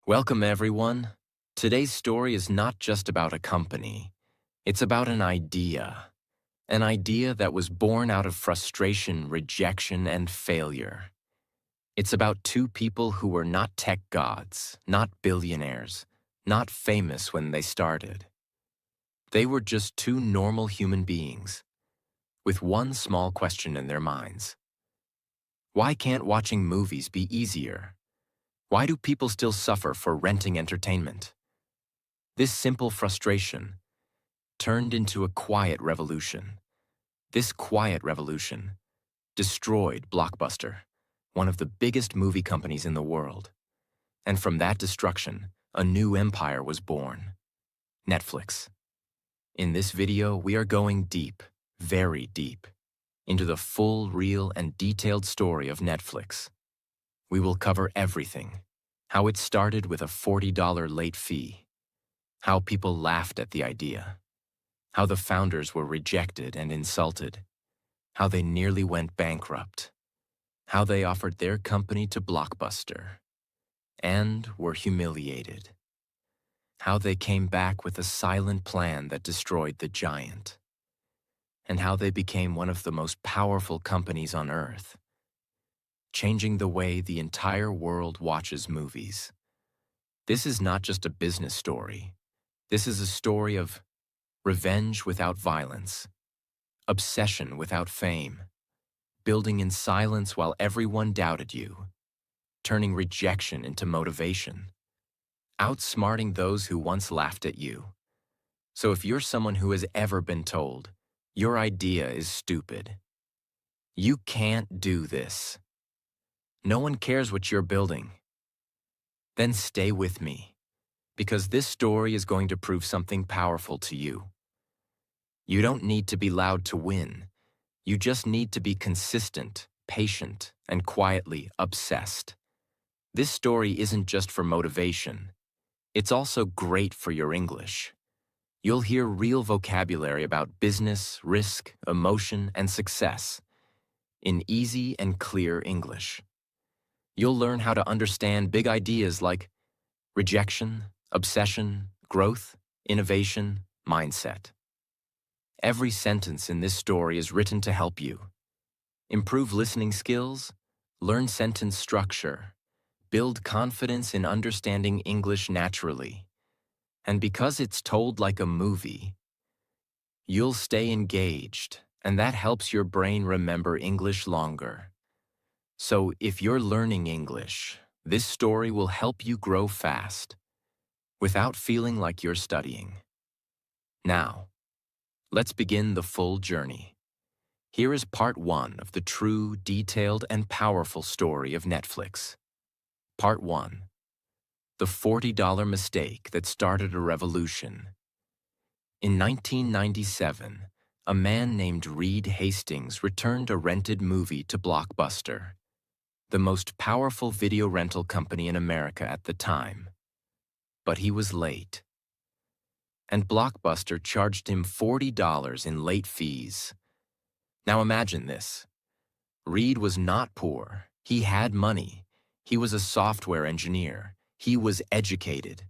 Welcome, everyone. Today's story is not just about a company. It's about an idea. An idea that was born out of frustration, rejection, and failure. It's about two people who were not tech gods, not billionaires, not famous when they started. They were just two normal human beings, with one small question in their minds. Why can't watching movies be easier? Why do people still suffer for renting entertainment? This simple frustration turned into a quiet revolution. This quiet revolution destroyed Blockbuster, one of the biggest movie companies in the world. And from that destruction, a new empire was born: Netflix. In this video, we are going deep, very deep, into the full, real, and detailed story of Netflix. We will cover everything: how it started with a $40 late fee, how people laughed at the idea, how the founders were rejected and insulted, how they nearly went bankrupt, how they offered their company to Blockbuster and were humiliated, how they came back with a silent plan that destroyed the giant, and how they became one of the most powerful companies on Earth, changing the way the entire world watches movies. This is not just a business story. This is a story of revenge without violence, obsession without fame, building in silence while everyone doubted you, turning rejection into motivation, outsmarting those who once laughed at you. So if you're someone who has ever been told, your idea is stupid, you can't do this, no one cares what you're building, then stay with me, because this story is going to prove something powerful to you. You don't need to be loud to win. You just need to be consistent, patient, and quietly obsessed. This story isn't just for motivation. It's also great for your English. You'll hear real vocabulary about business, risk, emotion, and success in easy and clear English. You'll learn how to understand big ideas like rejection, obsession, growth, innovation, mindset. Every sentence in this story is written to help you improve listening skills, learn sentence structure, build confidence in understanding English naturally. And because it's told like a movie, you'll stay engaged, and that helps your brain remember English longer. So if you're learning English, this story will help you grow fast, without feeling like you're studying. Now, let's begin the full journey. Here is part 1 of the true, detailed, and powerful story of Netflix. Part 1. The $40 mistake that started a revolution. In 1997, a man named Reed Hastings returned a rented movie to Blockbuster, the most powerful video rental company in America at the time. But he was late, and Blockbuster charged him $40 in late fees. Now imagine this. Reed was not poor. He had money. He was a software engineer. He was educated.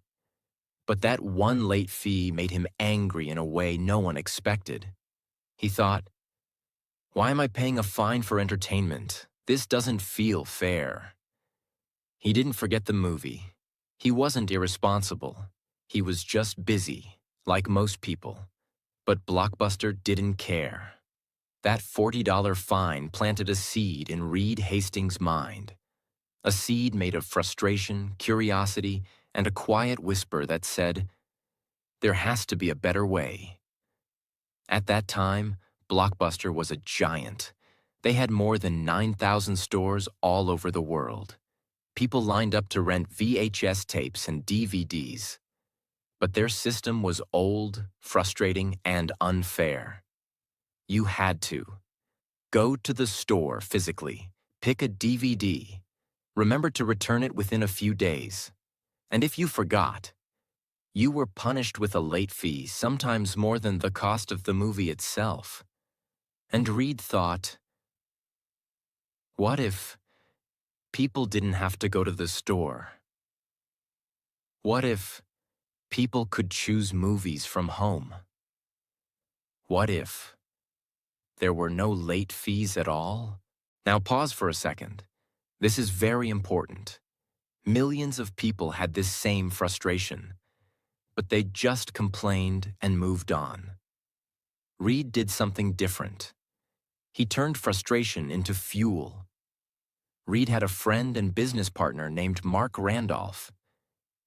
But that one late fee made him angry in a way no one expected. He thought, "Why am I paying a fine for entertainment? This doesn't feel fair." He didn't forget the movie. He wasn't irresponsible. He was just busy, like most people. But Blockbuster didn't care. That $40 fine planted a seed in Reed Hastings' mind. A seed made of frustration, curiosity, and a quiet whisper that said, there has to be a better way. At that time, Blockbuster was a giant. They had more than 9,000 stores all over the world. People lined up to rent VHS tapes and DVDs. But their system was old, frustrating, and unfair. You had to go to the store physically, pick a DVD, remember to return it within a few days. And if you forgot, you were punished with a late fee, sometimes more than the cost of the movie itself. And Reed thought, what if people didn't have to go to the store? What if people could choose movies from home? What if there were no late fees at all? Now pause for a second. This is very important. Millions of people had this same frustration, but they just complained and moved on. Reed did something different. He turned frustration into fuel. Reed had a friend and business partner named Mark Randolph.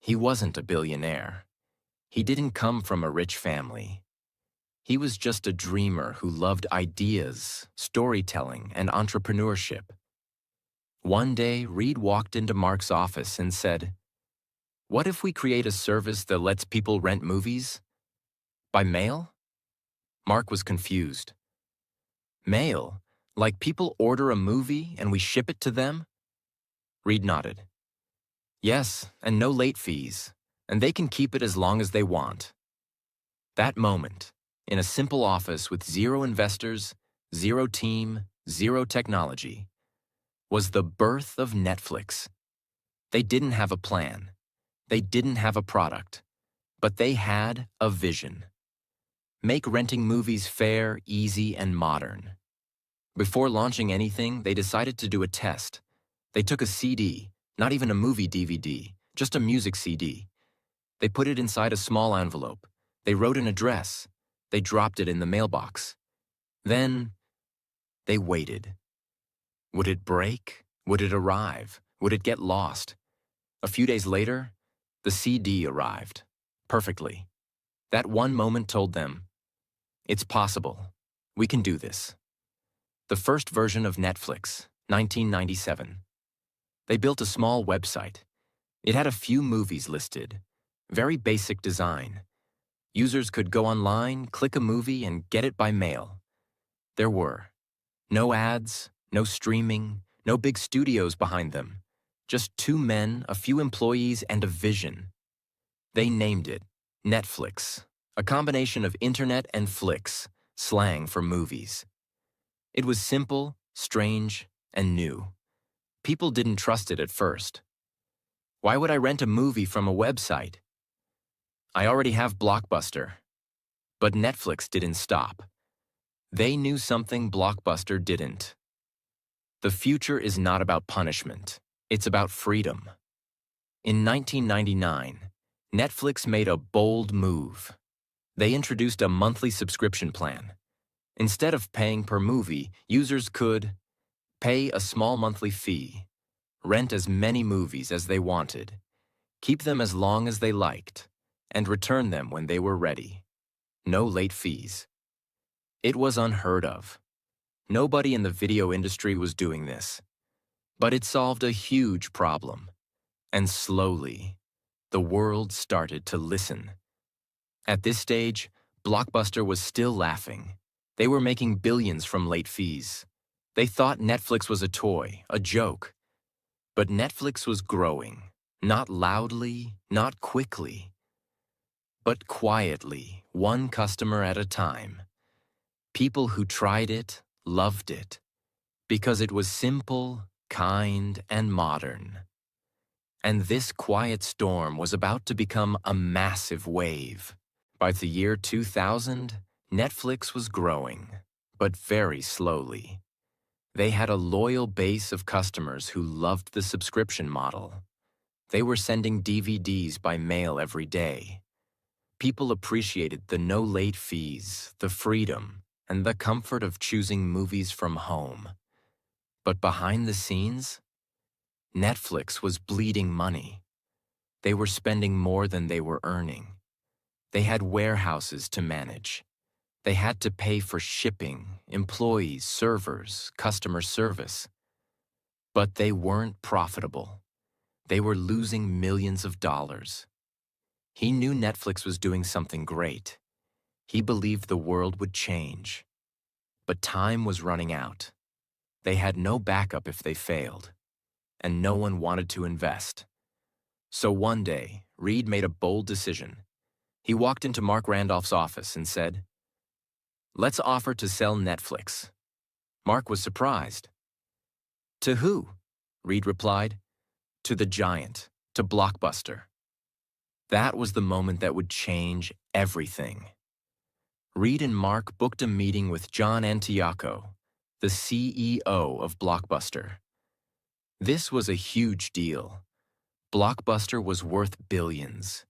He wasn't a billionaire. He didn't come from a rich family. He was just a dreamer who loved ideas, storytelling, and entrepreneurship. One day, Reed walked into Mark's office and said, "What if we create a service that lets people rent movies? By mail?" Mark was confused. Mail? Like people order a movie and we ship it to them? Reed nodded. Yes, and no late fees, and they can keep it as long as they want. That moment, in a simple office with 0 investors, 0 team, 0 technology, was the birth of Netflix. They didn't have a plan. They didn't have a product. But they had a vision. Make renting movies fair, easy, and modern. Before launching anything, they decided to do a test. They took a CD, not even a movie DVD, just a music CD. They put it inside a small envelope. They wrote an address. They dropped it in the mailbox. Then, they waited. Would it break? Would it arrive? Would it get lost? A few days later, the CD arrived. Perfectly. That one moment told them, it's possible. We can do this. The first version of Netflix, 1997. They built a small website. It had a few movies listed. Very basic design. Users could go online, click a movie, and get it by mail. There were no ads, no streaming, no big studios behind them. Just 2 men, a few employees, and a vision. They named it Netflix, a combination of internet and flicks, slang for movies. It was simple, strange, and new. People didn't trust it at first. Why would I rent a movie from a website? I already have Blockbuster. But Netflix didn't stop. They knew something Blockbuster didn't. The future is not about punishment. It's about freedom. In 1999, Netflix made a bold move. They introduced a monthly subscription plan. Instead of paying per movie, users could pay a small monthly fee, rent as many movies as they wanted, keep them as long as they liked, and return them when they were ready. No late fees. It was unheard of. Nobody in the video industry was doing this. But it solved a huge problem. And slowly, the world started to listen. At this stage, Blockbuster was still laughing. They were making billions from late fees. They thought Netflix was a toy, a joke. But Netflix was growing, not loudly, not quickly, but quietly, one customer at a time. People who tried it loved it, because it was simple, kind, and modern. And this quiet storm was about to become a massive wave. By the year 2000, Netflix was growing, but very slowly. They had a loyal base of customers who loved the subscription model. They were sending DVDs by mail every day. People appreciated the no late fees, the freedom, and the comfort of choosing movies from home. But behind the scenes, Netflix was bleeding money. They were spending more than they were earning. They had warehouses to manage. They had to pay for shipping, employees, servers, customer service. But they weren't profitable. They were losing millions of dollars. He knew Netflix was doing something great. He believed the world would change. But time was running out. They had no backup if they failed, and no one wanted to invest. So one day, Reed made a bold decision. He walked into Mark Randolph's office and said, "Let's offer to sell Netflix." Mark was surprised. "To who?" Reed replied. "To the giant, to Blockbuster." That was the moment that would change everything. Reed and Mark booked a meeting with John Antioco, the CEO of Blockbuster. This was a huge deal. Blockbuster was worth billions.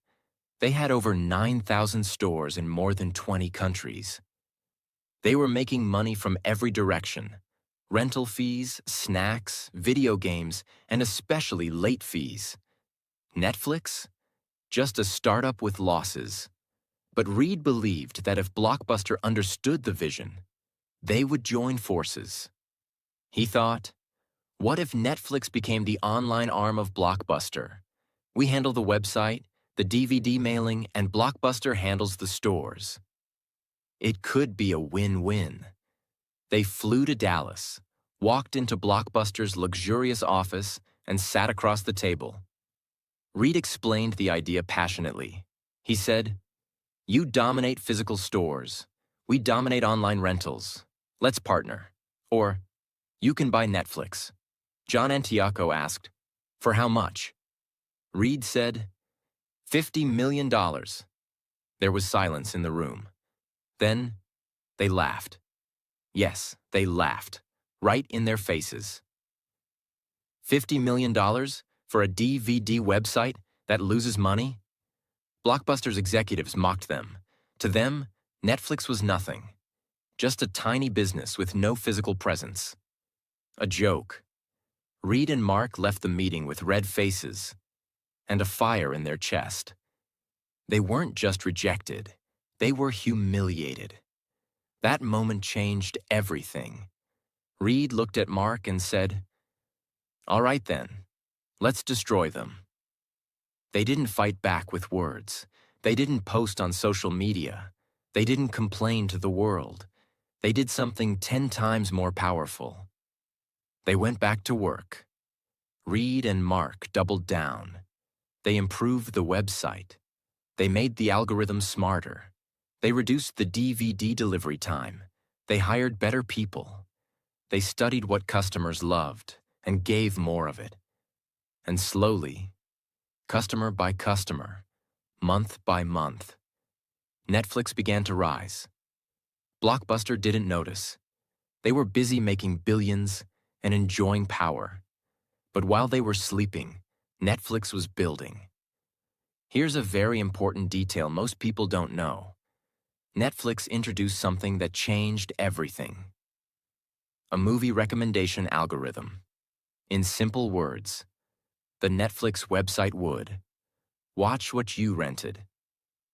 They had over 9,000 stores in more than 20 countries. They were making money from every direction: rental fees, snacks, video games, and especially late fees. Netflix? Just a startup with losses. But Reed believed that if Blockbuster understood the vision, they would join forces. He thought, what if Netflix became the online arm of Blockbuster? We handle the website, the DVD mailing, and Blockbuster handles the stores. It could be a win-win. They flew to Dallas, walked into Blockbuster's luxurious office, and sat across the table. Reed explained the idea passionately. He said, "You dominate physical stores. We dominate online rentals. Let's partner." Or, "You can buy Netflix." John Antioco asked, "For how much?" Reed said, $50 million. There was silence in the room. Then, they laughed. Yes, they laughed, right in their faces. $50 million for a DVD website that loses money? Blockbuster's executives mocked them. To them, Netflix was nothing. Just a tiny business with no physical presence. A joke. Reed and Mark left the meeting with red faces and a fire in their chest. They weren't just rejected, they were humiliated. That moment changed everything. Reed looked at Mark and said, "All right then, let's destroy them." They didn't fight back with words. They didn't post on social media. They didn't complain to the world. They did something 10 times more powerful. They went back to work. Reed and Mark doubled down. They improved the website. They made the algorithm smarter. They reduced the DVD delivery time. They hired better people. They studied what customers loved and gave more of it. And slowly, customer by customer, month by month, Netflix began to rise. Blockbuster didn't notice. They were busy making billions and enjoying power. But while they were sleeping, Netflix was building. Here's a very important detail most people don't know. Netflix introduced something that changed everything. A movie recommendation algorithm. In simple words, the Netflix website would watch what you rented,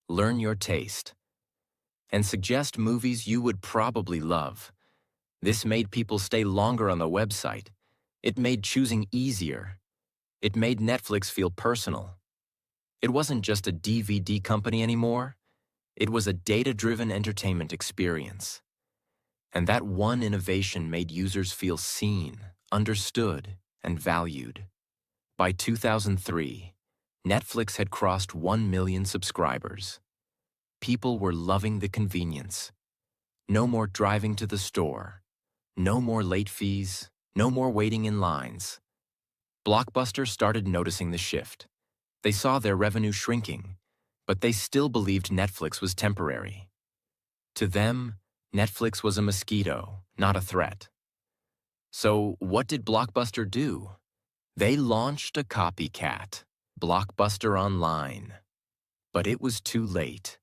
learn your taste, and suggest movies you would probably love. This made people stay longer on the website. It made choosing easier. It made Netflix feel personal. It wasn't just a DVD company anymore. It was a data-driven entertainment experience. And that one innovation made users feel seen, understood, and valued. By 2003, Netflix had crossed 1 million subscribers. People were loving the convenience. No more driving to the store. No more late fees. No more waiting in lines. Blockbuster started noticing the shift. They saw their revenue shrinking, but they still believed Netflix was temporary. To them, Netflix was a mosquito, not a threat. So what did Blockbuster do? They launched a copycat, Blockbuster Online. But it was too late.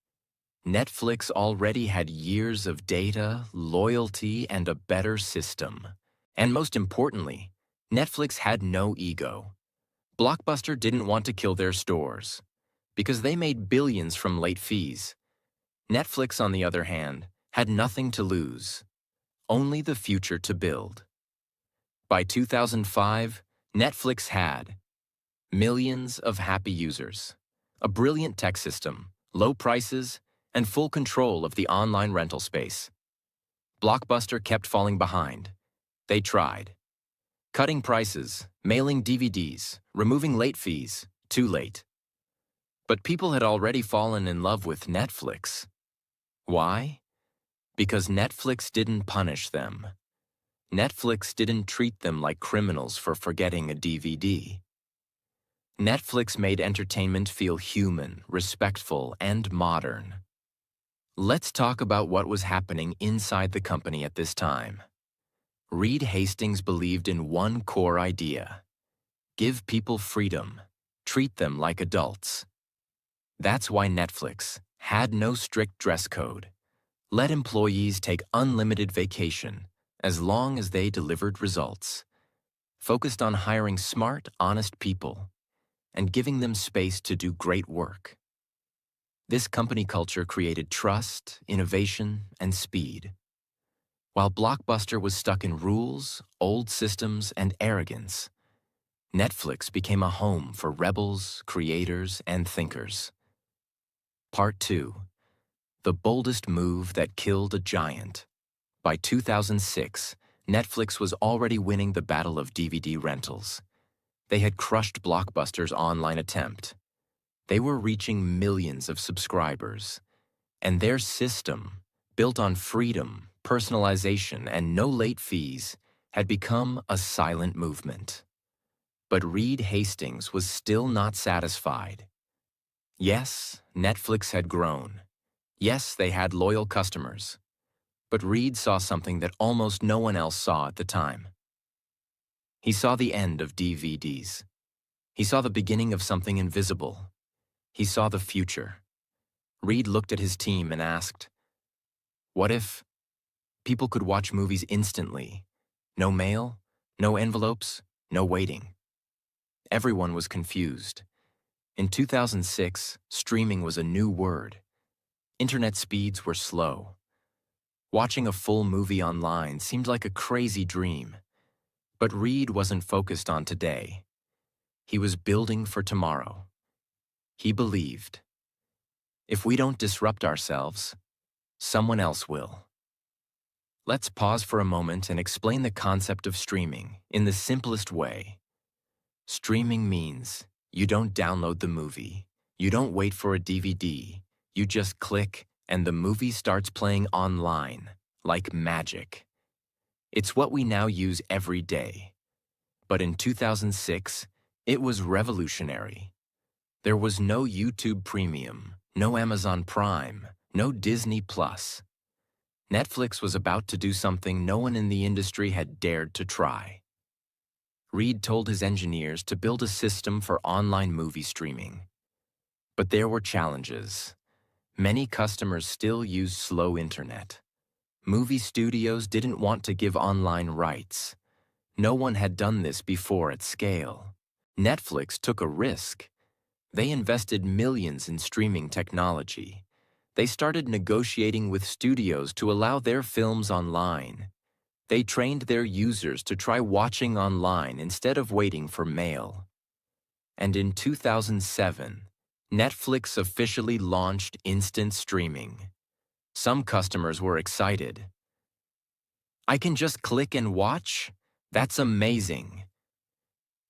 Netflix already had years of data, loyalty, and a better system. And most importantly, Netflix had no ego. Blockbuster didn't want to kill their stores, because they made billions from late fees. Netflix, on the other hand, had nothing to lose, only the future to build. By 2005, Netflix had millions of happy users, a brilliant tech system, low prices, and full control of the online rental space. Blockbuster kept falling behind. They tried. Cutting prices, mailing DVDs, removing late fees, too late. But people had already fallen in love with Netflix. Why? Because Netflix didn't punish them. Netflix didn't treat them like criminals for forgetting a DVD. Netflix made entertainment feel human, respectful, and modern. Let's talk about what was happening inside the company at this time. Reed Hastings believed in one core idea: give people freedom, treat them like adults. That's why Netflix had no strict dress code, let employees take unlimited vacation as long as they delivered results, focused on hiring smart, honest people, and giving them space to do great work. This company culture created trust, innovation, and speed. While Blockbuster was stuck in rules, old systems, and arrogance, Netflix became a home for rebels, creators, and thinkers. Part 2. The boldest move that killed a giant. By 2006, Netflix was already winning the battle of DVD rentals. They had crushed Blockbuster's online attempt. They were reaching millions of subscribers, and their system, built on freedom, personalization, and no late fees, had become a silent movement. But Reed Hastings was still not satisfied. Yes, Netflix had grown. Yes, they had loyal customers. But Reed saw something that almost no one else saw at the time. He saw the end of DVDs. He saw the beginning of something invisible. He saw the future. Reed looked at his team and asked, what if people could watch movies instantly? No mail, no envelopes, no waiting. Everyone was confused. In 2006, streaming was a new word. Internet speeds were slow. Watching a full movie online seemed like a crazy dream. But Reed wasn't focused on today. He was building for tomorrow. He believed, if we don't disrupt ourselves, someone else will. Let's pause for a moment and explain the concept of streaming in the simplest way. Streaming means you don't download the movie, you don't wait for a DVD, you just click and the movie starts playing online, like magic. It's what we now use every day. But in 2006, it was revolutionary. There was no YouTube Premium, no Amazon Prime, no Disney Plus. Netflix was about to do something no one in the industry had dared to try. Reed told his engineers to build a system for online movie streaming. But there were challenges. Many customers still use slow internet. Movie studios didn't want to give online rights. No one had done this before at scale. Netflix took a risk. They invested millions in streaming technology. They started negotiating with studios to allow their films online. They trained their users to try watching online instead of waiting for mail. And in 2007, Netflix officially launched instant streaming. Some customers were excited. I can just click and watch? That's amazing.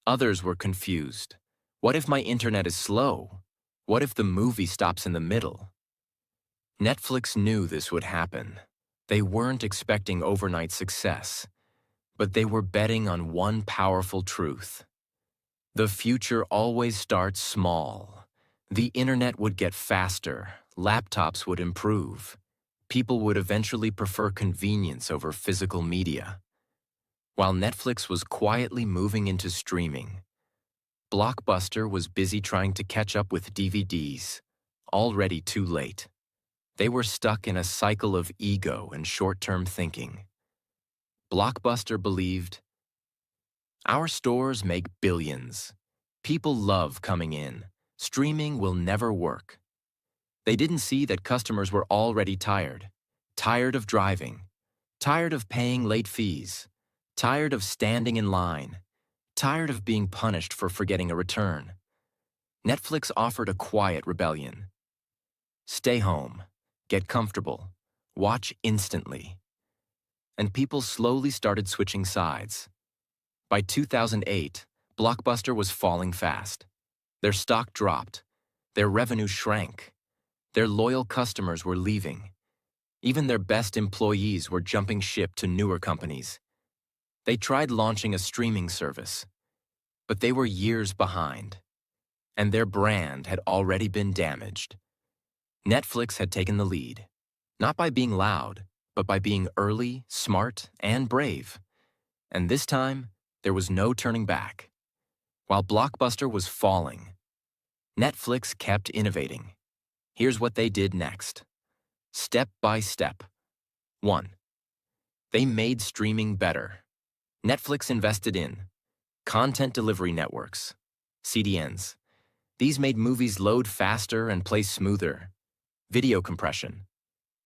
Others were confused. What if my internet is slow? What if the movie stops in the middle? Netflix knew this would happen. They weren't expecting overnight success, but they were betting on one powerful truth. The future always starts small. The internet would get faster, laptops would improve. People would eventually prefer convenience over physical media. While Netflix was quietly moving into streaming, Blockbuster was busy trying to catch up with DVDs, already too late. They were stuck in a cycle of ego and short-term thinking. Blockbuster believed, our stores make billions. People love coming in. Streaming will never work. They didn't see that customers were already tired. Tired of driving. Tired of paying late fees. Tired of standing in line. Tired of being punished for forgetting a return. Netflix offered a quiet rebellion. Stay home. Get comfortable. Watch instantly. And people slowly started switching sides. By 2008, Blockbuster was falling fast. Their stock dropped. Their revenue shrank. Their loyal customers were leaving. Even their best employees were jumping ship to newer companies. They tried launching a streaming service, but they were years behind. and their brand had already been damaged. Netflix had taken the lead, not by being loud, but by being early, smart, and brave. And this time, there was no turning back. While Blockbuster was falling, Netflix kept innovating. Here's what they did next. Step by step. 1. They made streaming better. Netflix invested in content delivery networks, CDNs. These made movies load faster and play smoother. Video compression.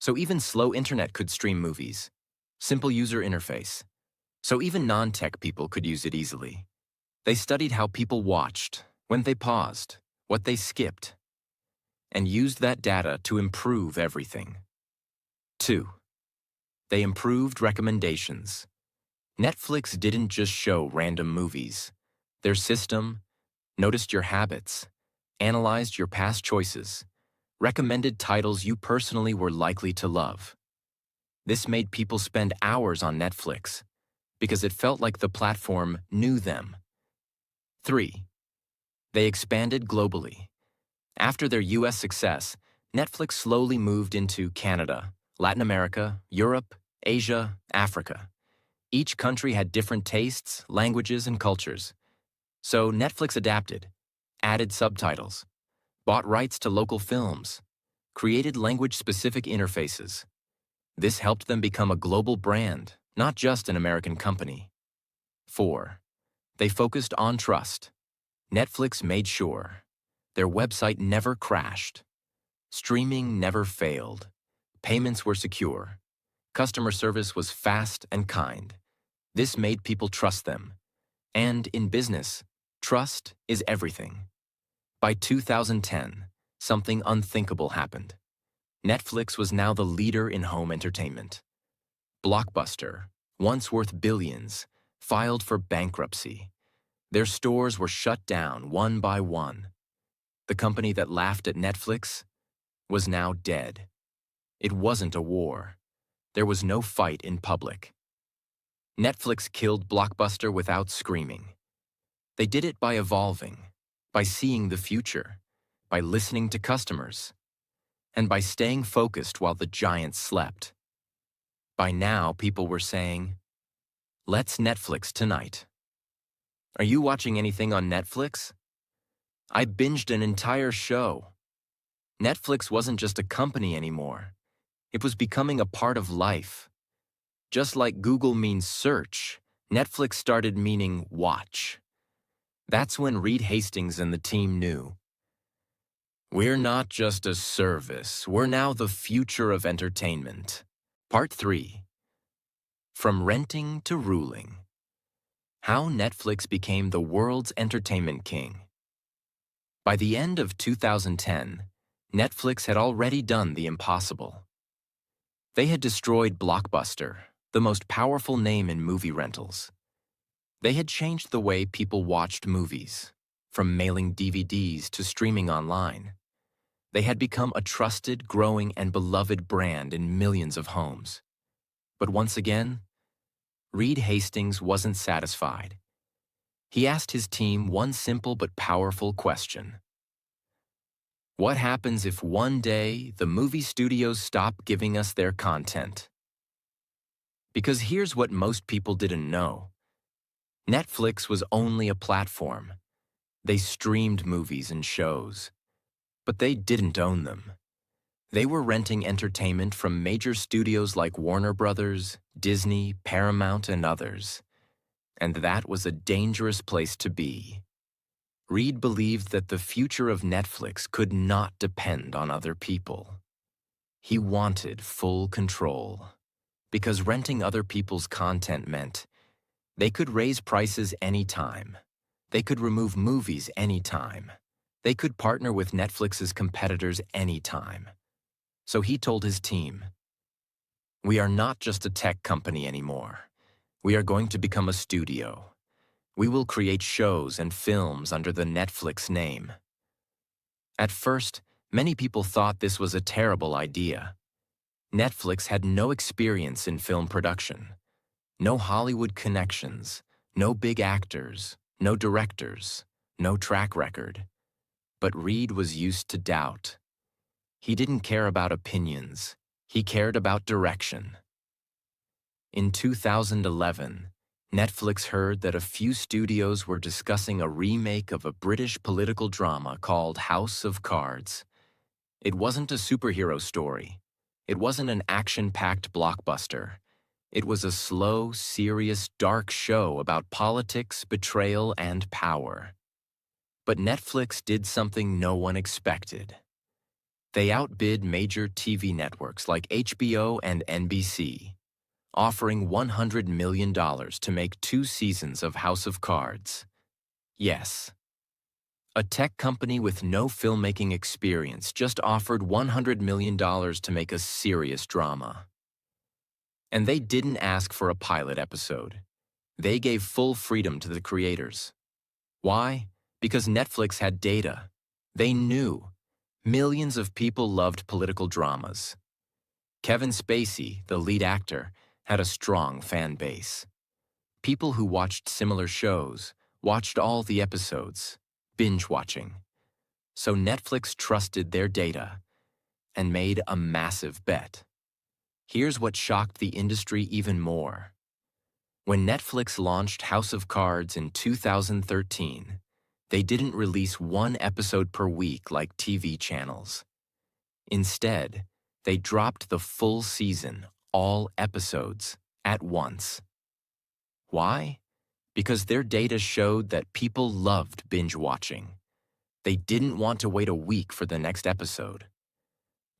So even slow internet could stream movies. Simple user interface. So even non-tech people could use it easily. They studied how people watched, when they paused, what they skipped, and used that data to improve everything. 2. They improved recommendations. Netflix didn't just show random movies. Their system noticed your habits, analyzed your past choices, recommended titles you personally were likely to love. This made people spend hours on Netflix because it felt like the platform knew them. 3. They expanded globally. After their US success, Netflix slowly moved into Canada, Latin America, Europe, Asia, Africa. Each country had different tastes, languages, and cultures. So Netflix adapted, added subtitles, bought rights to local films, created language-specific interfaces. This helped them become a global brand, not just an American company. 4. They focused on trust. Netflix made sure their website never crashed. Streaming never failed. Payments were secure. Customer service was fast and kind. This made people trust them. And in business, trust is everything. By 2010, something unthinkable happened. Netflix was now the leader in home entertainment. Blockbuster, once worth billions, filed for bankruptcy. Their stores were shut down one by one. The company that laughed at Netflix was now dead. It wasn't a war. There was no fight in public. Netflix killed Blockbuster without screaming. They did it by evolving, by seeing the future, by listening to customers, and by staying focused while the giants slept. By now, people were saying, "Let's Netflix tonight." Are you watching anything on Netflix? I binged an entire show. Netflix wasn't just a company anymore. It was becoming a part of life. Just like Google means search, Netflix started meaning watch. That's when Reed Hastings and the team knew. We're not just a service, we're now the future of entertainment. Part 3. From renting to ruling. How Netflix became the world's entertainment king. By the end of 2010, Netflix had already done the impossible. They had destroyed Blockbuster, the most powerful name in movie rentals. They had changed the way people watched movies, from mailing DVDs to streaming online. They had become a trusted, growing, and beloved brand in millions of homes. But once again, Reed Hastings wasn't satisfied. He asked his team one simple but powerful question. What happens if one day the movie studios stop giving us their content? Because here's what most people didn't know. Netflix was only a platform. They streamed movies and shows, but they didn't own them. They were renting entertainment from major studios like Warner Brothers, Disney, Paramount, and others. And that was a dangerous place to be. Reed believed that the future of Netflix could not depend on other people. He wanted full control, because renting other people's content meant they could raise prices anytime. They could remove movies anytime. They could partner with Netflix's competitors anytime. So he told his team, "We are not just a tech company anymore. We are going to become a studio. We will create shows and films under the Netflix name." At first, many people thought this was a terrible idea. Netflix had no experience in film production, no Hollywood connections, no big actors, no directors, no track record. But Reed was used to doubt. He didn't care about opinions. He cared about direction. In 2011, Netflix heard that a few studios were discussing a remake of a British political drama called House of Cards. It wasn't a superhero story. It wasn't an action-packed blockbuster. It was a slow, serious, dark show about politics, betrayal, and power. But Netflix did something no one expected. They outbid major TV networks like HBO and NBC, offering $100 million to make 2 seasons of House of Cards. Yes, a tech company with no filmmaking experience just offered $100 million to make a serious drama. And they didn't ask for a pilot episode. They gave full freedom to the creators. Why? Because Netflix had data. They knew. Millions of people loved political dramas. Kevin Spacey, the lead actor, had a strong fan base. People who watched similar shows watched all the episodes, binge-watching. So Netflix trusted their data and made a massive bet. Here's what shocked the industry even more. When Netflix launched House of Cards in 2013, they didn't release 1 episode per week like TV channels. Instead, they dropped the full season, all episodes, at once. Why? Because their data showed that people loved binge-watching. They didn't want to wait a week for the next episode.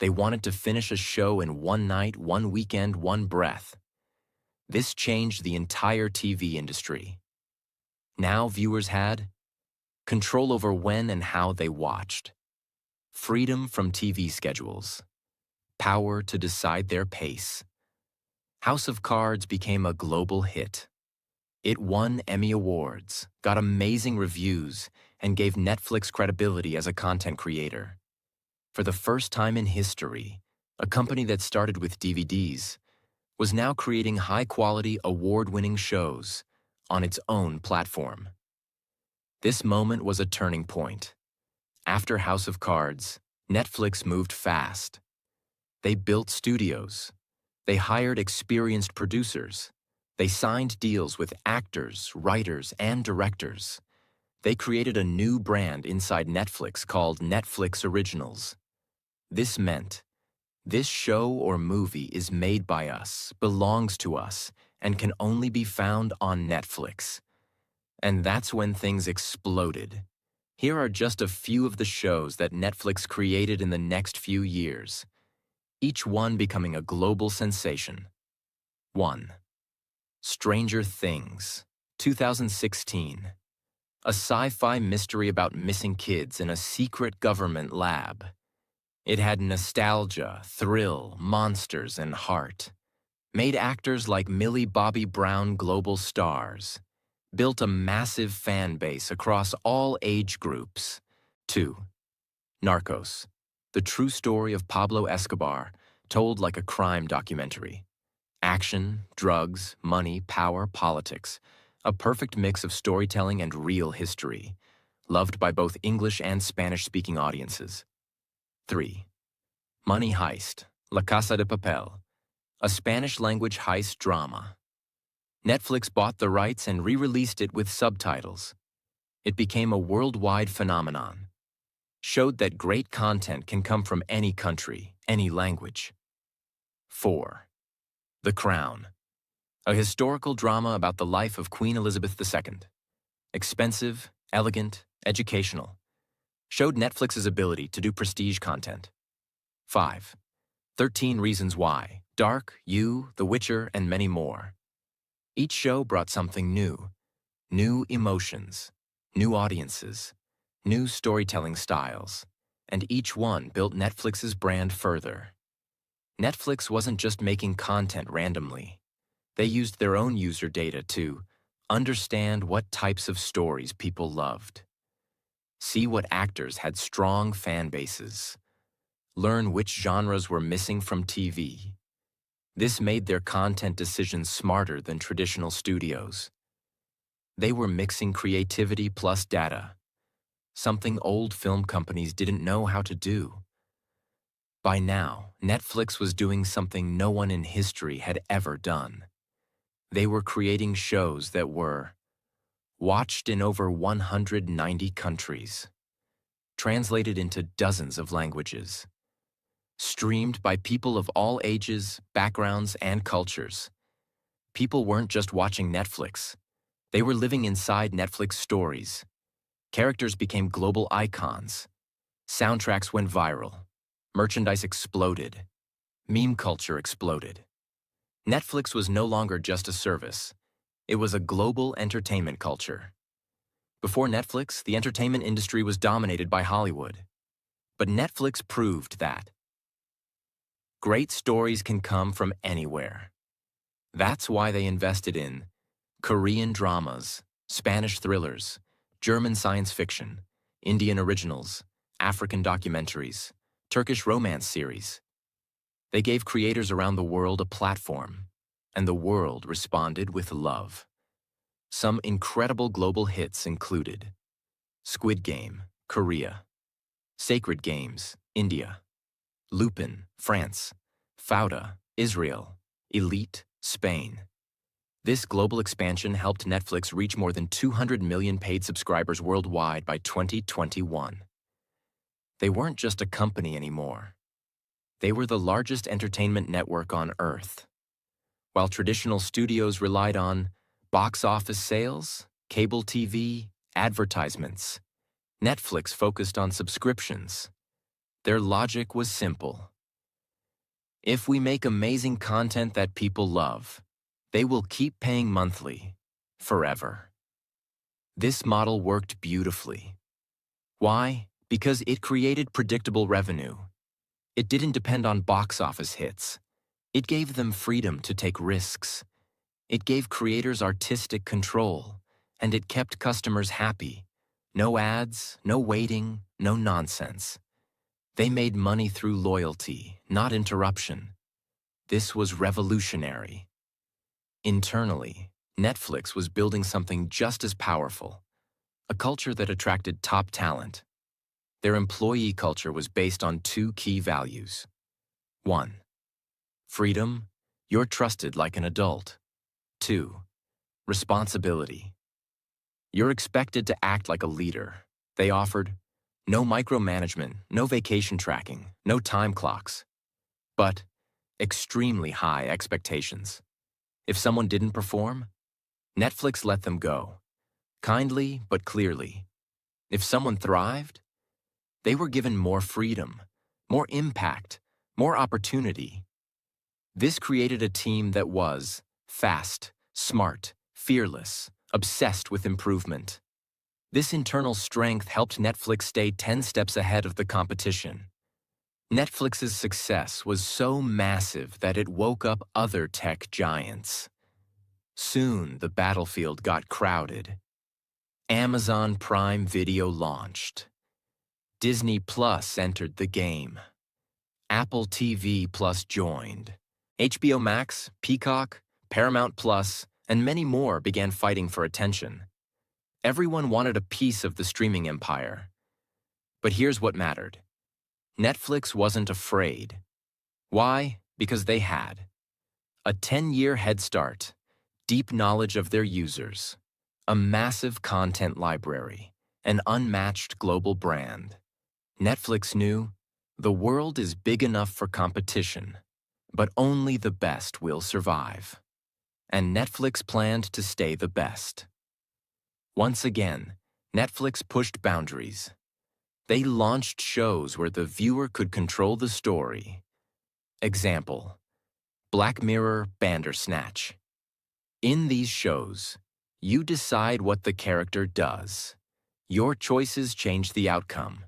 They wanted to finish a show in 1 night, 1 weekend, 1 breath. This changed the entire TV industry. Now viewers had control over when and how they watched, freedom from TV schedules, power to decide their pace. House of Cards became a global hit. It won Emmy Awards, got amazing reviews, and gave Netflix credibility as a content creator. For the first time in history, a company that started with DVDs was now creating high-quality, award-winning shows on its own platform. This moment was a turning point. After House of Cards, Netflix moved fast. They built studios. They hired experienced producers. They signed deals with actors, writers, and directors. They created a new brand inside Netflix called Netflix Originals. This meant, this show or movie is made by us, belongs to us, and can only be found on Netflix. And that's when things exploded. Here are just a few of the shows that Netflix created in the next few years, each one becoming a global sensation. 1. Stranger Things, 2016. A sci-fi mystery about missing kids in a secret government lab. It had nostalgia, thrill, monsters, and heart. Made actors like Millie Bobby Brown global stars. Built a massive fan base across all age groups. 2. Narcos, the true story of Pablo Escobar, told like a crime documentary. Action, drugs, money, power, politics. A perfect mix of storytelling and real history. Loved by both English and Spanish-speaking audiences. 3. Money Heist, La Casa de Papel, a Spanish-language heist drama. Netflix bought the rights and re-released it with subtitles. It became a worldwide phenomenon. Showed that great content can come from any country, any language. 4. The Crown, a historical drama about the life of Queen Elizabeth II. Expensive, elegant, educational. Showed Netflix's ability to do prestige content. 5. 13 Reasons Why, Dark, You, The Witcher, and many more. Each show brought something new. New emotions, new audiences, new storytelling styles, and each one built Netflix's brand further. Netflix wasn't just making content randomly. They used their own user data to understand what types of stories people loved, see what actors had strong fan bases, learn which genres were missing from TV. This made their content decisions smarter than traditional studios. They were mixing creativity plus data. something old film companies didn't know how to do. By now, Netflix was doing something no one in history had ever done. They were creating shows that were watched in over 190 countries, translated into dozens of languages, streamed by people of all ages, backgrounds, and cultures. People weren't just watching Netflix. They were living inside Netflix stories. Characters became global icons. Soundtracks went viral. Merchandise exploded. Meme culture exploded. Netflix was no longer just a service. It was a global entertainment culture. Before Netflix, the entertainment industry was dominated by Hollywood. But Netflix proved that great stories can come from anywhere. That's why they invested in Korean dramas, Spanish thrillers, German science fiction, Indian originals, African documentaries, Turkish romance series. They gave creators around the world a platform, and the world responded with love. Some incredible global hits included Squid Game, Korea; Sacred Games, India; Lupin, France; Fauda, Israel; Elite, Spain. This global expansion helped Netflix reach more than 200 million paid subscribers worldwide by 2021. They weren't just a company anymore. They were the largest entertainment network on Earth. While traditional studios relied on box office sales, cable TV, advertisements, Netflix focused on subscriptions. Their logic was simple. If we make amazing content that people love, they will keep paying monthly, forever. This model worked beautifully. Why? Because it created predictable revenue. It didn't depend on box office hits. It gave them freedom to take risks. It gave creators artistic control, and it kept customers happy. No ads, no waiting, no nonsense. They made money through loyalty, not interruption. This was revolutionary. Internally, Netflix was building something just as powerful, a culture that attracted top talent. Their employee culture was based on two key values. 1. Freedom, you're trusted like an adult. 2. Responsibility. You're expected to act like a leader. They offered no micromanagement, no vacation tracking, no time clocks, but extremely high expectations. If someone didn't perform, Netflix let them go, kindly but clearly. If someone thrived, they were given more freedom, more impact, more opportunity. This created a team that was fast, smart, fearless, obsessed with improvement. This internal strength helped Netflix stay 10 steps ahead of the competition. Netflix's success was so massive that it woke up other tech giants. Soon, the battlefield got crowded. Amazon Prime Video launched. Disney Plus entered the game. Apple TV Plus joined. HBO Max, Peacock, Paramount Plus, and many more began fighting for attention. Everyone wanted a piece of the streaming empire. But here's what mattered. Netflix wasn't afraid. Why? Because they had a 10-year head start, deep knowledge of their users, a massive content library, an unmatched global brand. Netflix knew the world is big enough for competition, but only the best will survive. And Netflix planned to stay the best. Once again, Netflix pushed boundaries. They launched shows where the viewer could control the story. Example: Black Mirror Bandersnatch. In these shows, you decide what the character does. Your choices change the outcome.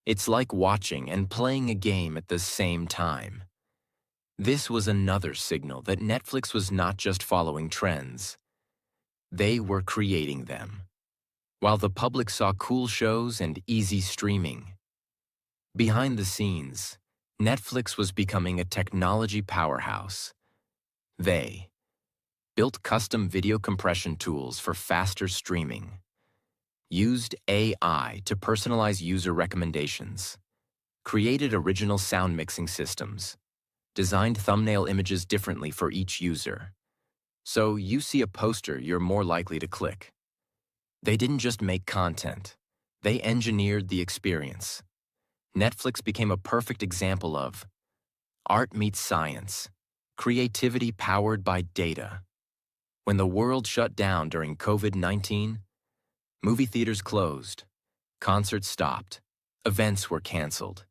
It's like watching and playing a game at the same time. This was another signal that Netflix was not just following trends. They were creating them. While the public saw cool shows and easy streaming, behind the scenes, Netflix was becoming a technology powerhouse. They built custom video compression tools for faster streaming, used AI to personalize user recommendations, created original sound mixing systems, designed thumbnail images differently for each user. So you see a poster, you're more likely to click. They didn't just make content, they engineered the experience. Netflix became a perfect example of art meets science, creativity powered by data. When the world shut down during COVID-19, movie theaters closed, concerts stopped, events were canceled.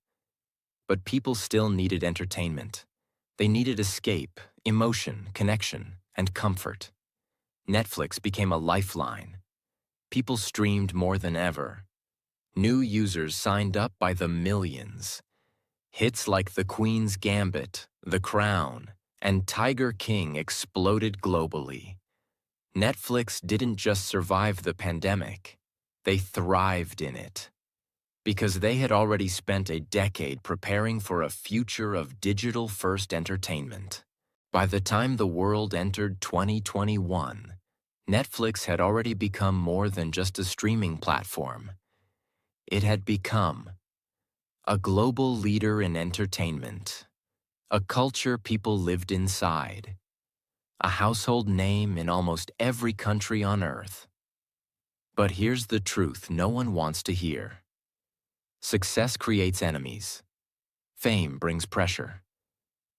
But people still needed entertainment. They needed escape, emotion, connection, and comfort. Netflix became a lifeline. People streamed more than ever. New users signed up by the millions. Hits like The Queen's Gambit, The Crown, and Tiger King exploded globally. Netflix didn't just survive the pandemic, they thrived in it. Because they had already spent a decade preparing for a future of digital-first entertainment. By the time the world entered 2021, Netflix had already become more than just a streaming platform. It had become a global leader in entertainment, a culture people lived inside, a household name in almost every country on Earth. But here's the truth no one wants to hear. Success creates enemies. Fame brings pressure.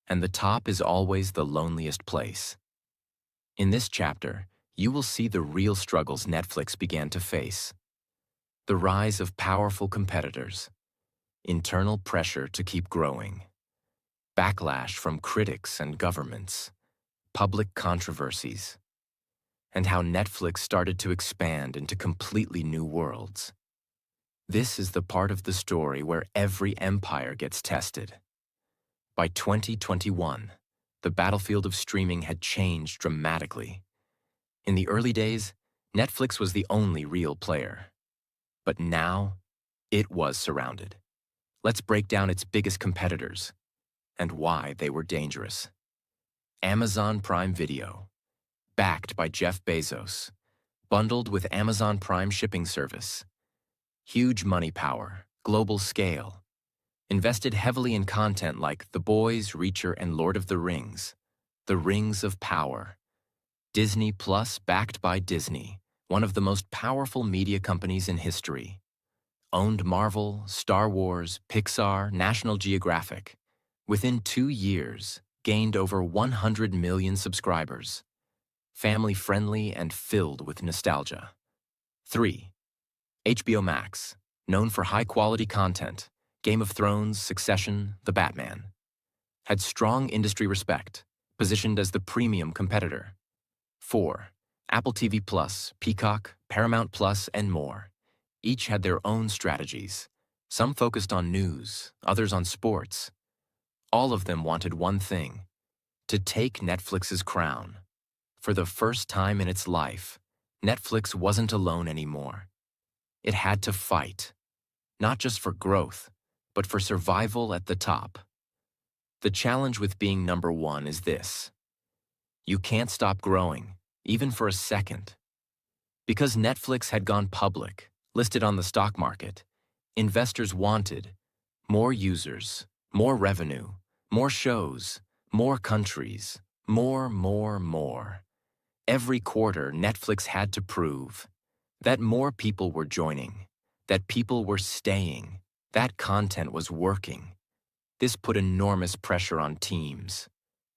And the top is always the loneliest place. In this chapter, you will see the real struggles Netflix began to face. The rise of powerful competitors, internal pressure to keep growing, backlash from critics and governments, public controversies, and how Netflix started to expand into completely new worlds. This is the part of the story where every empire gets tested. By 2021, the battlefield of streaming had changed dramatically. In the early days, Netflix was the only real player. But now, it was surrounded. Let's break down its biggest competitors and why they were dangerous. Amazon Prime Video, backed by Jeff Bezos, bundled with Amazon Prime shipping service. Huge money power, global scale. Invested heavily in content like The Boys, Reacher, and Lord of the Rings. The Rings of Power. Disney Plus, backed by Disney, one of the most powerful media companies in history. Owned Marvel, Star Wars, Pixar, National Geographic. Within 2 years, gained over 100 million subscribers. Family-friendly and filled with nostalgia. 3. HBO Max, known for high-quality content. Game of Thrones, Succession, The Batman. Had strong industry respect, positioned as the premium competitor. 4. Apple TV Plus, Peacock, Paramount Plus, and more. Each had their own strategies. Some focused on news, others on sports. All of them wanted one thing: to take Netflix's crown. For the first time in its life, Netflix wasn't alone anymore. It had to fight, not just for growth, but for survival at the top. The challenge with being number one is this: you can't stop growing, even for a second. Because Netflix had gone public, listed on the stock market, investors wanted more users, more revenue, more shows, more countries, more. Every quarter, Netflix had to prove that more people were joining, that people were staying, that content was working. This put enormous pressure on teams.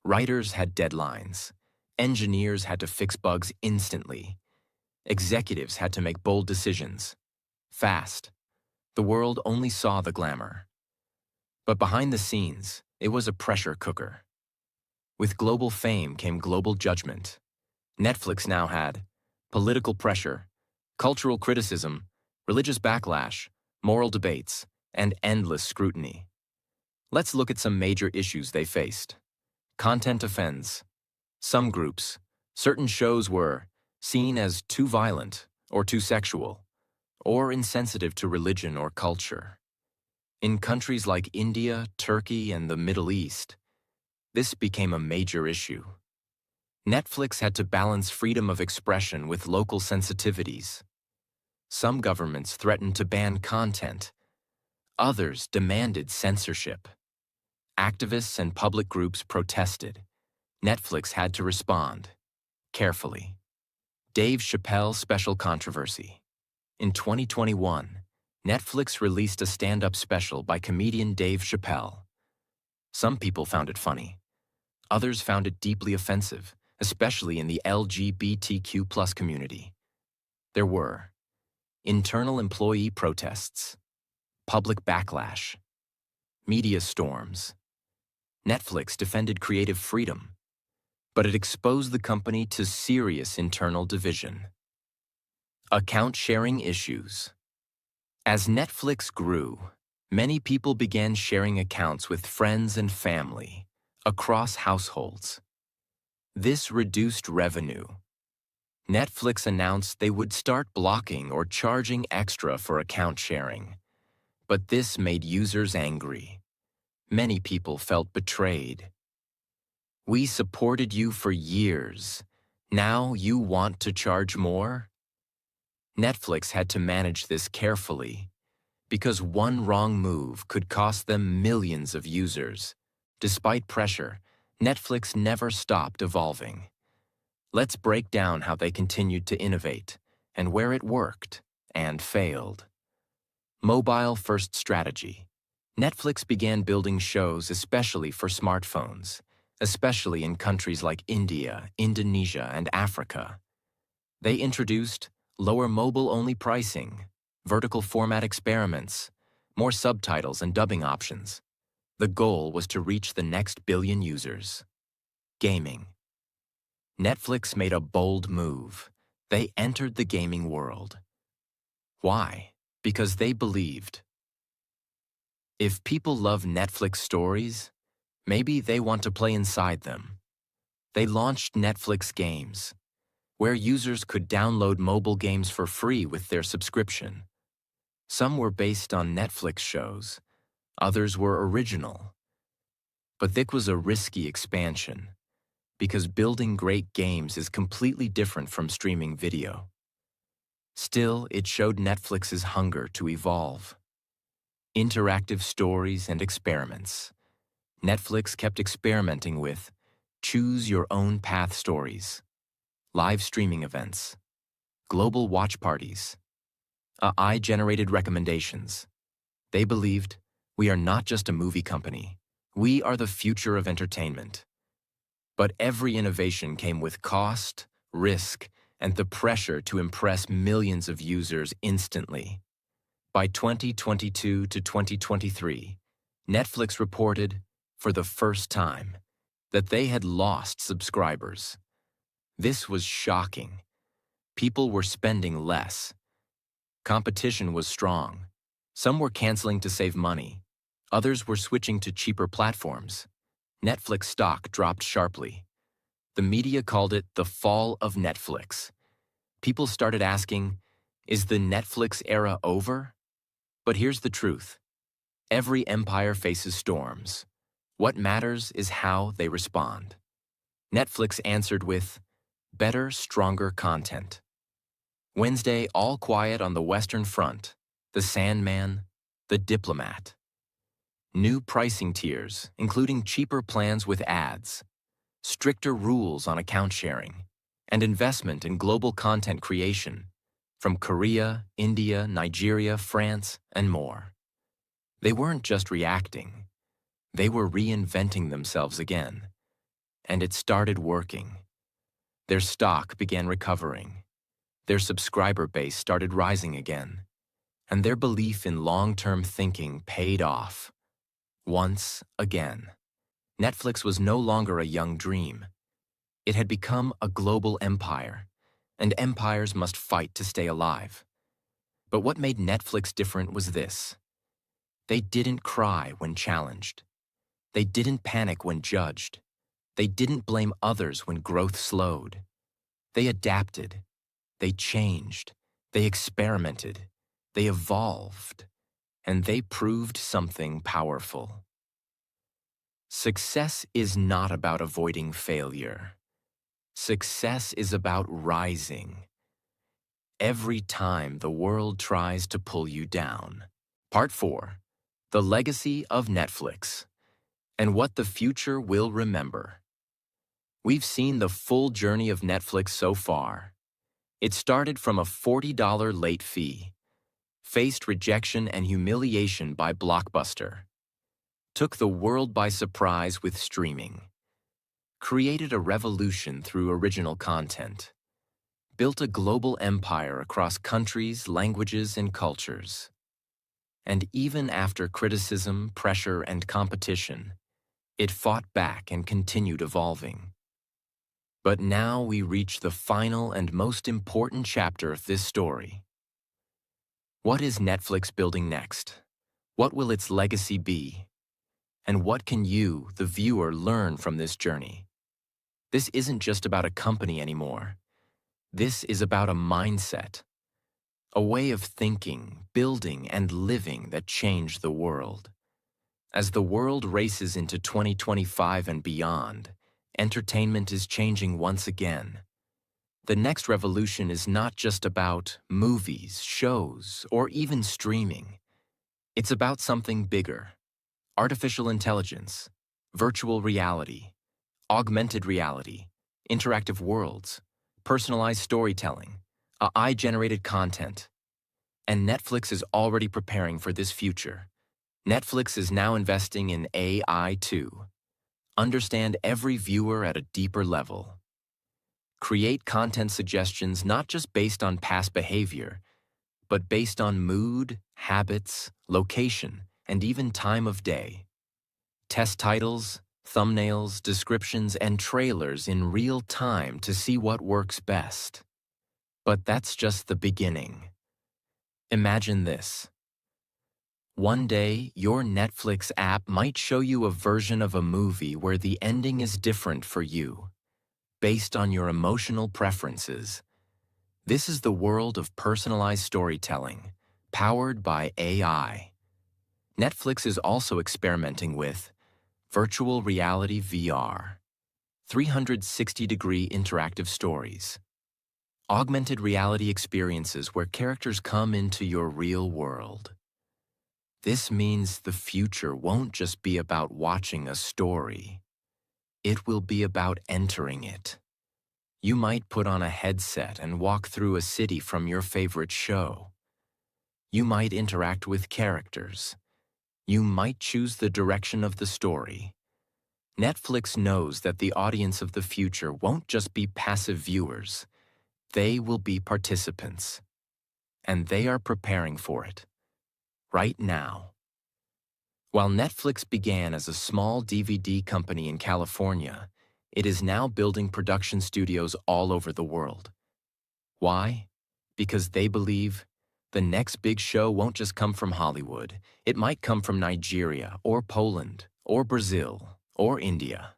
Writers had deadlines. Engineers had to fix bugs instantly. Executives had to make bold decisions. Fast. The world only saw the glamour. But behind the scenes, it was a pressure cooker. With global fame came global judgment. Netflix now had political pressure, cultural criticism, religious backlash, moral debates, and endless scrutiny. Let's look at some major issues they faced. Content offense. Some groups, certain shows were seen as too violent or too sexual, or insensitive to religion or culture. In countries like India, Turkey, and the Middle East, this became a major issue. Netflix had to balance freedom of expression with local sensitivities. Some governments threatened to ban content. Others demanded censorship. Activists and public groups protested. Netflix had to respond carefully. Dave Chappelle special controversy. In 2021, Netflix released a stand-up special by comedian Dave Chappelle. Some people found it funny. Others found it deeply offensive, especially in the LGBTQ+ community. There were internal employee protests, public backlash, media storms. Netflix defended creative freedom, but it exposed the company to serious internal division. Account sharing issues. As Netflix grew, many people began sharing accounts with friends and family across households. This reduced revenue. Netflix announced they would start blocking or charging extra for account sharing, but this made users angry. Many people felt betrayed. We supported you for years. Now you want to charge more? Netflix had to manage this carefully because one wrong move could cost them millions of users. Despite pressure, Netflix never stopped evolving. Let's break down how they continued to innovate and where it worked and failed. Mobile-first strategy. Netflix began building shows especially for smartphones, especially in countries like India, Indonesia, and Africa. They introduced lower mobile-only pricing, vertical format experiments, more subtitles and dubbing options. The goal was to reach the next billion users. Gaming. Netflix made a bold move. They entered the gaming world. Why? Because they believed, if people love Netflix stories, maybe they want to play inside them. They launched Netflix Games, where users could download mobile games for free with their subscription. Some were based on Netflix shows, others were original. But this was a risky expansion, because building great games is completely different from streaming video. Still, it showed Netflix's hunger to evolve. Interactive stories and experiments. Netflix kept experimenting with choose-your-own-path stories, live streaming events, global watch parties, AI-generated recommendations. They believed, we are not just a movie company, we are the future of entertainment. But every innovation came with cost, risk, and the pressure to impress millions of users instantly. By 2022 to 2023, Netflix reported, for the first time, that they had lost subscribers. This was shocking. People were spending less. Competition was strong. Some were canceling to save money. Others were switching to cheaper platforms. Netflix stock dropped sharply. The media called it the fall of Netflix. People started asking, is the Netflix era over? But here's the truth. Every empire faces storms. What matters is how they respond. Netflix answered with better, stronger content. Wednesday, All Quiet on the Western Front, The Sandman, The Diplomat. New pricing tiers, including cheaper plans with ads, stricter rules on account sharing, and investment in global content creation from Korea, India, Nigeria, France, and more. They weren't just reacting. They were reinventing themselves again. And it started working. Their stock began recovering. Their subscriber base started rising again. And their belief in long-term thinking paid off. Once again, Netflix was no longer a young dream. It had become a global empire, and empires must fight to stay alive. But what made Netflix different was this. They didn't cry when challenged. They didn't panic when judged. They didn't blame others when growth slowed. They adapted. They changed. They experimented. They evolved. And they proved something powerful. Success is not about avoiding failure. Success is about rising. every time the world tries to pull you down. Part 4. The Legacy of Netflix and What the Future Will Remember. We've seen the full journey of Netflix so far. It started from a $40 late fee, faced rejection and humiliation by Blockbuster, took the world by surprise with streaming, created a revolution through original content, built a global empire across countries, languages, and cultures. And even after criticism, pressure, and competition, it fought back and continued evolving. But now we reach the final and most important chapter of this story. What is Netflix building next? What will its legacy be? And what can you, the viewer, learn from this journey? This isn't just about a company anymore. This is about a mindset, a way of thinking, building, and living that changed the world. As the world races into 2025 and beyond, entertainment is changing once again. The next revolution is not just about movies, shows, or even streaming. It's about something bigger: artificial intelligence, virtual reality, augmented reality, interactive worlds, personalized storytelling, AI-generated content. And Netflix is already preparing for this future. Netflix is now investing in AI too. Understand every viewer at a deeper level. Create content suggestions not just based on past behavior, but based on mood, habits, location, and even time of day. Test titles, thumbnails, descriptions, and trailers in real time to see what works best. But that's just the beginning. Imagine this. One day, your Netflix app might show you a version of a movie where the ending is different for you, based on your emotional preferences. This is the world of personalized storytelling, powered by AI. Netflix is also experimenting with virtual reality VR, 360-degree interactive stories, augmented reality experiences where characters come into your real world. This means the future won't just be about watching a story. It will be about entering it. You might put on a headset and walk through a city from your favorite show. You might interact with characters. You might choose the direction of the story. Netflix knows that the audience of the future won't just be passive viewers. They will be participants. And they are preparing for it. Right now. While Netflix began as a small DVD company in California, it is now building production studios all over the world. Why? Because they believe the next big show won't just come from Hollywood. It might come from Nigeria, or Poland, or Brazil, or India.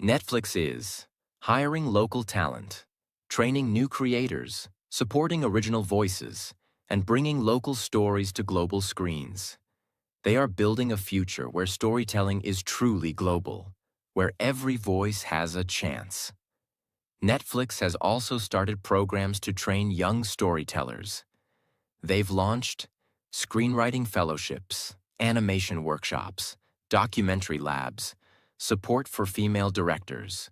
Netflix is hiring local talent, training new creators, supporting original voices, and bringing local stories to global screens. They are building a future where storytelling is truly global, where every voice has a chance. Netflix has also started programs to train young storytellers. They've launched screenwriting fellowships, animation workshops, documentary labs, support for female directors,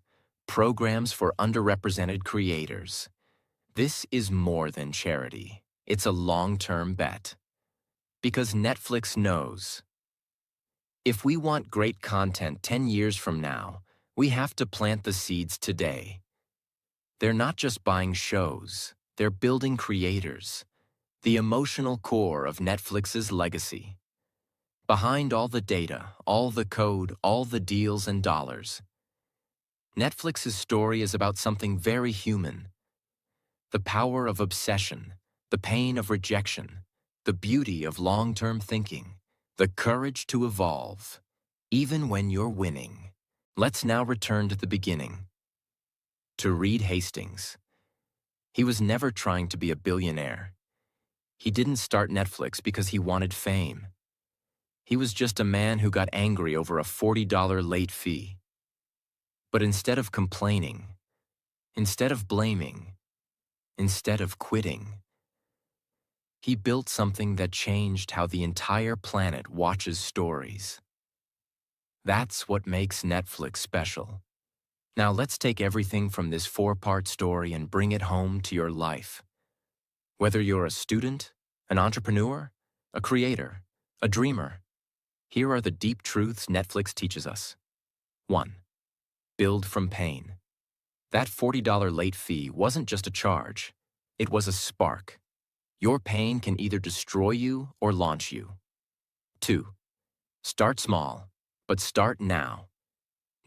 programs for underrepresented creators. This is more than charity. It's a long-term bet. Because Netflix knows, if we want great content 10 years from now, we have to plant the seeds today. They're not just buying shows, they're building creators, the emotional core of Netflix's legacy. Behind all the data, all the code, all the deals and dollars, Netflix's story is about something very human. The power of obsession, the pain of rejection, the beauty of long-term thinking, the courage to evolve, even when you're winning. Let's now return to the beginning. To Reed Hastings. He was never trying to be a billionaire. He didn't start Netflix because he wanted fame. He was just a man who got angry over a $40 late fee. But instead of complaining, instead of blaming, instead of quitting. He built something that changed how the entire planet watches stories. That's what makes Netflix special. Now let's take everything from this four-part story and bring it home to your life. Whether you're a student, an entrepreneur, a creator, a dreamer, here are the deep truths Netflix teaches us. 1. Build from pain. That $40 late fee wasn't just a charge. It was a spark. Your pain can either destroy you or launch you. 2. Start small, but start now.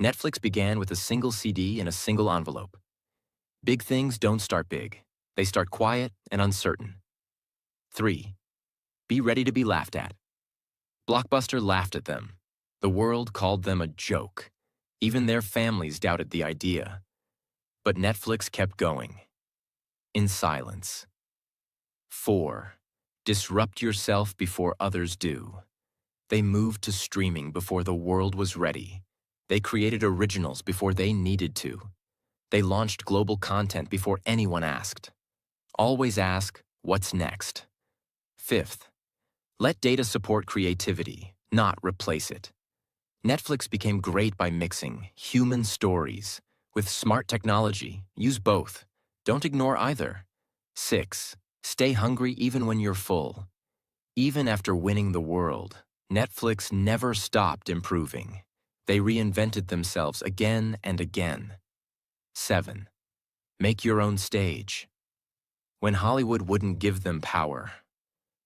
Netflix began with a single CD in a single envelope. Big things don't start big. They start quiet and uncertain. 3. Be ready to be laughed at. Blockbuster laughed at them. The world called them a joke. Even their families doubted the idea. But Netflix kept going. In silence. 4. Disrupt yourself before others do. They moved to streaming before the world was ready. They created originals before they needed to. They launched global content before anyone asked. Always ask, what's next? 5th, let data support creativity, not replace it. Netflix became great by mixing human stories with smart technology. Use both. Don't ignore either. 6, stay hungry even when you're full. Even after winning the world, Netflix never stopped improving. They reinvented themselves again and again. 7, make your own stage. When Hollywood wouldn't give them power,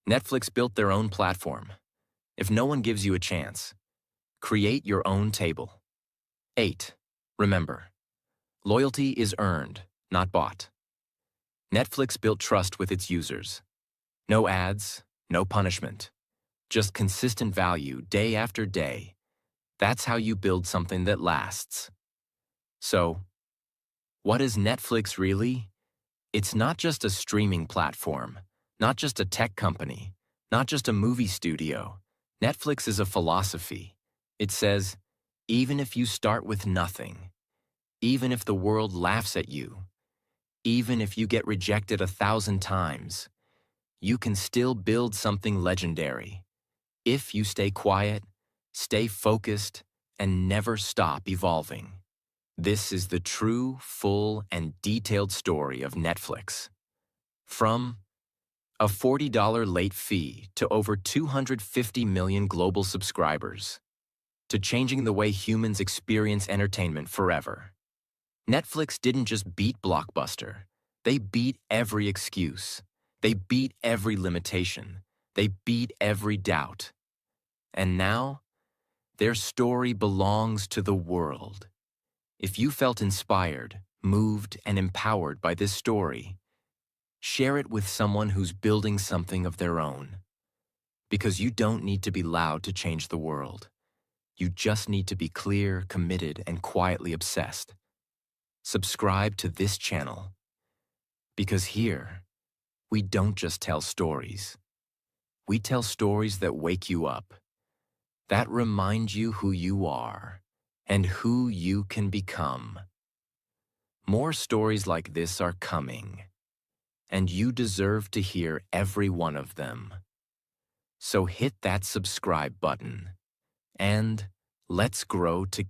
Netflix built their own platform. If no one gives you a chance, create your own table. 8, remember, loyalty is earned, not bought. Netflix built trust with its users. No ads, no punishment, just consistent value day after day. That's how you build something that lasts. So, what is Netflix really? It's not just a streaming platform, not just a tech company, not just a movie studio. Netflix is a philosophy. It says, even if you start with nothing, even if the world laughs at you, even if you get rejected 1,000 times, you can still build something legendary. If you stay quiet, stay focused, and never stop evolving. This is the true, full, and detailed story of Netflix. From a $40 late fee to over 250 million global subscribers, to changing the way humans experience entertainment forever. Netflix didn't just beat Blockbuster. They beat every excuse. They beat every limitation. They beat every doubt. And now, their story belongs to the world. If you felt inspired, moved, and empowered by this story, share it with someone who's building something of their own. Because you don't need to be loud to change the world. You just need to be clear, committed, and quietly obsessed. Subscribe to this channel. Because here, we don't just tell stories. We tell stories that wake you up, that remind you who you are and who you can become. More stories like this are coming, and you deserve to hear every one of them. So hit that subscribe button, and let's grow together.